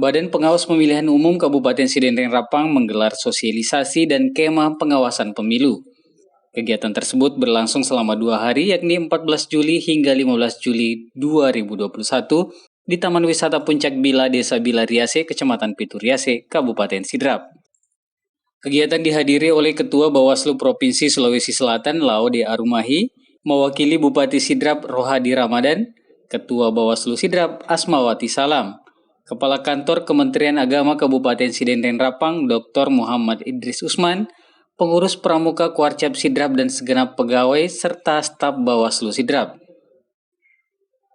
Badan Pengawas Pemilihan Umum Kabupaten Sidendreng Rapang menggelar sosialisasi dan kemah pengawasan pemilu. Kegiatan tersebut berlangsung selama 2 hari yakni 14 Juli hingga 15 Juli 2021 di Taman Wisata Puncak Bila, Desa Bila Riase, Kecamatan Pitu Riase, Kabupaten Sidrap. Kegiatan dihadiri oleh Ketua Bawaslu Provinsi Sulawesi Selatan Laode Arumahi, mewakili Bupati Sidrap Rohadi Ramadan, Ketua Bawaslu Sidrap Asmawati Salam, Kepala Kantor Kementerian Agama Kabupaten Sidendreng Rapang Dr. Muhammad Idris Usman, pengurus Pramuka Kuarcap Sidrap dan segenap pegawai serta staf Bawaslu Sidrap.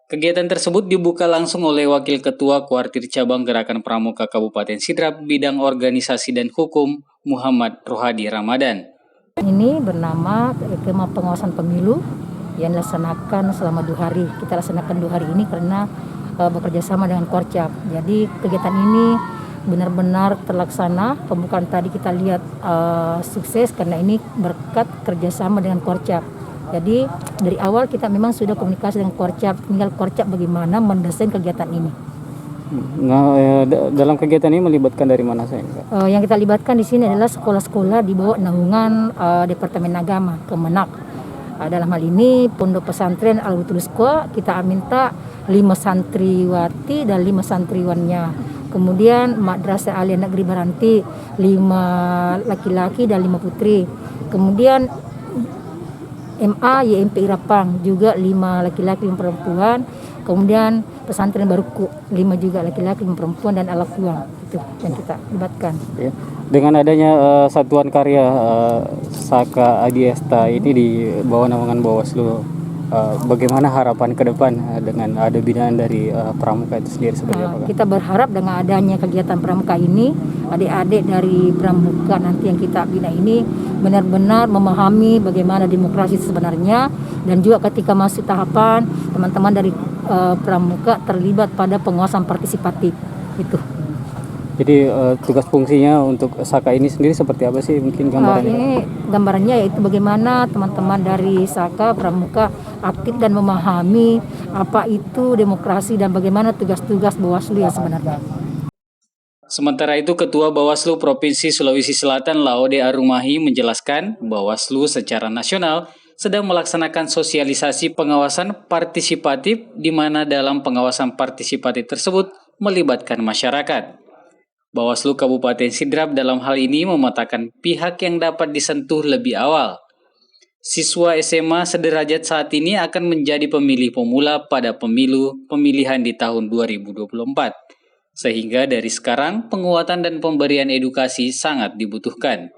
Kegiatan tersebut dibuka langsung oleh Wakil Ketua Kuartir Cabang Gerakan Pramuka Kabupaten Sidrap Bidang Organisasi dan Hukum Muhammad Rohadi Ramadan. Ini bernama Kemah Pengawasan Pemilu yang dilaksanakan selama 2 hari. Kita laksanakan 2 hari ini karena bekerja sama dengan Korcap. Jadi kegiatan ini benar-benar terlaksana. Pembukaan tadi kita lihat sukses karena ini berkat kerjasama dengan Korcap. Jadi dari awal kita memang sudah komunikasi dengan Korcap, tinggal Korcap bagaimana mendesain kegiatan ini. Nah, dalam kegiatan ini melibatkan dari mana saya? Yang kita libatkan di sini adalah sekolah-sekolah di bawah naungan Departemen Agama Kemenak. Dalam hal ini Pondok Pesantren Al-Wutulusko kita minta 5 santriwati dan 5 santriwannya. Kemudian Madrasah Alia Negeri Baranti 5 laki-laki dan 5 putri. Kemudian MA YMP Rapang juga 5 laki-laki 5 perempuan. Kemudian pesantren Baruku 5 juga laki-laki 5 perempuan dan Alakuang. Itu yang kita libatkan. Ya. Dengan adanya satuan karya Saka Adiesta ini di bawah naungan Bawaslu, bagaimana harapan ke depan dengan ada binaan dari Pramuka itu sendiri seperti apa? Kita berharap dengan adanya kegiatan Pramuka ini, adik-adik dari Pramuka nanti yang kita bina ini benar-benar memahami bagaimana demokrasi sebenarnya, dan juga ketika masuk tahapan teman-teman dari Pramuka terlibat pada pengawasan partisipatif itu. Jadi tugas fungsinya untuk Saka ini sendiri seperti apa sih mungkin gambarannya? Ini gambarannya yaitu bagaimana teman-teman dari Saka Pramuka aktif dan memahami apa itu demokrasi dan bagaimana tugas-tugas Bawaslu yang sebenarnya. Sementara itu, Ketua Bawaslu Provinsi Sulawesi Selatan Laode Arumahi menjelaskan Bawaslu secara nasional sedang melaksanakan sosialisasi pengawasan partisipatif di mana dalam pengawasan partisipatif tersebut melibatkan masyarakat. Bawaslu Kabupaten Sidrap dalam hal ini memetakan pihak yang dapat disentuh lebih awal. Siswa SMA sederajat saat ini akan menjadi pemilih pemula pada pemilu pemilihan di tahun 2024. Sehingga dari sekarang penguatan dan pemberian edukasi sangat dibutuhkan.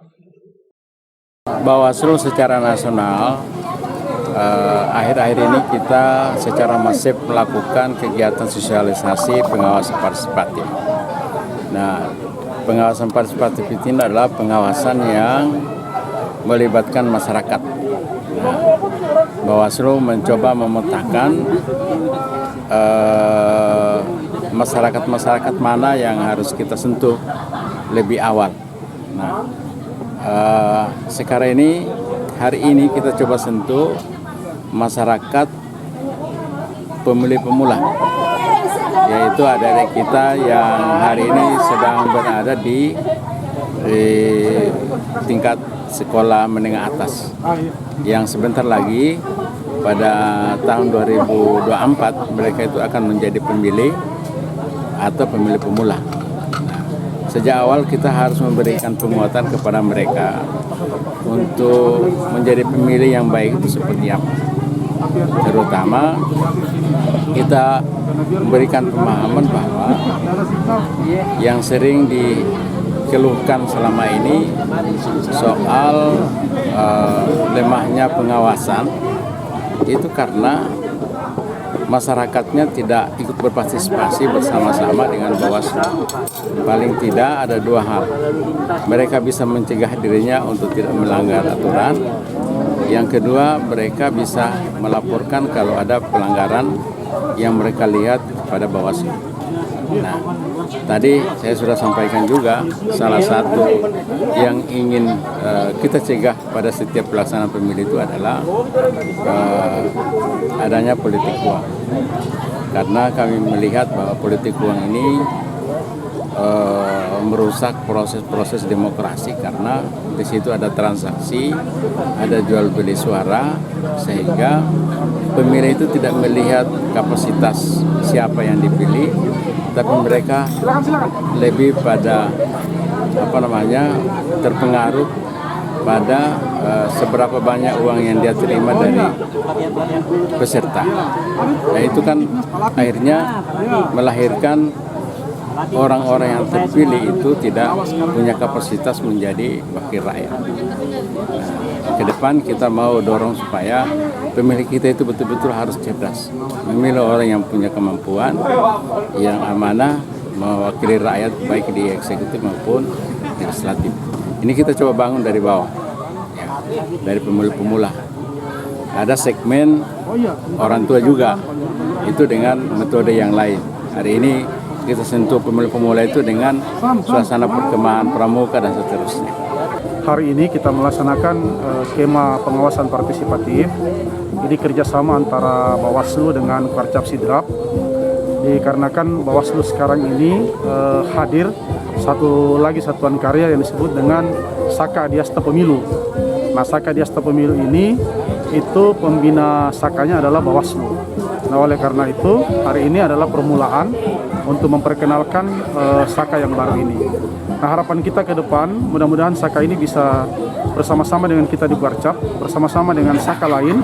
Bawaslu secara nasional akhir-akhir ini kita secara masif melakukan kegiatan sosialisasi pengawasan partisipatif. Nah, pengawasan partisipatif ini adalah pengawasan yang melibatkan masyarakat. Nah, Bawaslu mencoba memetakan masyarakat-masyarakat mana yang harus kita sentuh lebih awal. Nah, sekarang ini, hari ini kita coba sentuh masyarakat pemilih pemula, yaitu adik-adik kita yang hari ini sedang berada di tingkat sekolah menengah atas, yang sebentar lagi pada tahun 2024 mereka itu akan menjadi pemilih atau pemilih pemula. Sejak awal kita harus memberikan penguatan kepada mereka untuk menjadi pemilih yang baik itu seperti apa. Terutama kita memberikan pemahaman bahwa yang sering dikeluhkan selama ini soal lemahnya pengawasan itu karena masyarakatnya tidak ikut berpartisipasi bersama-sama dengan Bawaslu. Paling tidak ada 2 hal. Mereka bisa mencegah dirinya untuk tidak melanggar aturan. Yang kedua, mereka bisa melaporkan kalau ada pelanggaran yang mereka lihat pada Bawaslu. Nah, tadi saya sudah sampaikan juga salah satu yang ingin kita cegah pada setiap pelaksanaan pemilu itu adalah adanya politik uang. Karena kami melihat bahwa politik uang ini merusak proses-proses demokrasi karena di situ ada transaksi, ada jual beli suara, sehingga pemilih itu tidak melihat kapasitas siapa yang dipilih, tapi mereka lebih pada terpengaruh pada seberapa banyak uang yang dia terima dari peserta. Nah itu kan akhirnya melahirkan orang-orang yang terpilih itu tidak punya kapasitas menjadi wakil rakyat. Nah, ke depan kita mau dorong supaya pemilih kita itu betul-betul harus cerdas, memilih orang yang punya kemampuan, yang amanah, mewakili rakyat baik di eksekutif maupun legislatif. Ini kita coba bangun dari bawah, ya, dari pemula. Ada segmen orang tua juga, itu dengan metode yang lain. Hari ini kita sentuh pemula itu dengan suasana perkemahan pramuka dan seterusnya. Hari ini kita melaksanakan kema pengawasan partisipatif. Ini kerjasama antara Bawaslu dengan Karcap Sidrap. Dikarenakan Bawaslu sekarang ini hadir satu lagi satuan karya yang disebut dengan Saka Adiasta Pemilu. Nah, Saka Adiasta Pemilu ini itu pembina sakanya adalah Bawaslu. Nah, oleh karena itu hari ini adalah permulaan untuk memperkenalkan Saka yang baru ini. Nah, harapan kita ke depan mudah-mudahan Saka ini bisa bersama-sama dengan kita di Karcap, bersama-sama dengan Saka lain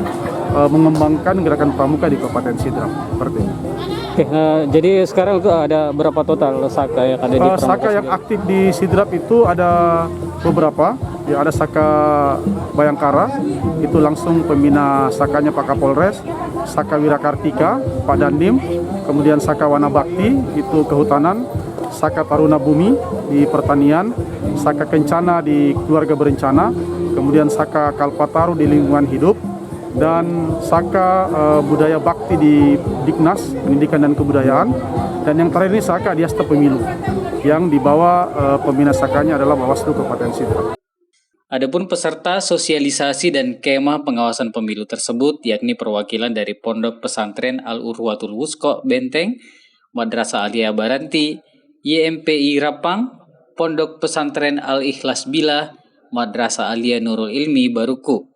mengembangkan gerakan pramuka di Kabupaten Sidrap. Seperti itu. Oke, jadi sekarang itu ada berapa total Saka yang ada di Pramuka? Saka yang aktif di Sidrap itu ada beberapa. Ya, ada Saka Bayangkara, itu langsung pembina Sakanya Pak Kapolres, Saka Wirakartika, Pak Dandim, kemudian Saka Wanabakti, itu kehutanan, Saka Taruna Bumi di pertanian, Saka Kencana di keluarga berencana, kemudian Saka Kalpataru di lingkungan hidup, dan Saka Budaya Bakti di Diknas, Pendidikan dan Kebudayaan, dan yang terakhir ini Saka Adiasta Pemilu, yang dibawa pembina Sakanya adalah Bawaslu Kabupaten Sidrap. Adapun peserta sosialisasi dan kemah pengawasan pemilu tersebut yakni perwakilan dari Pondok Pesantren Al-Urwatul Wusqa Benteng, Madrasah Alia Baranti, YMPI Rapang, Pondok Pesantren Al-Ikhlas Bila, Madrasah Alia Nurul Ilmi Baruku.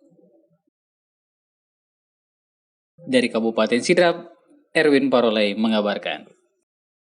Dari Kabupaten Sidrap, Erwin Parolei mengabarkan.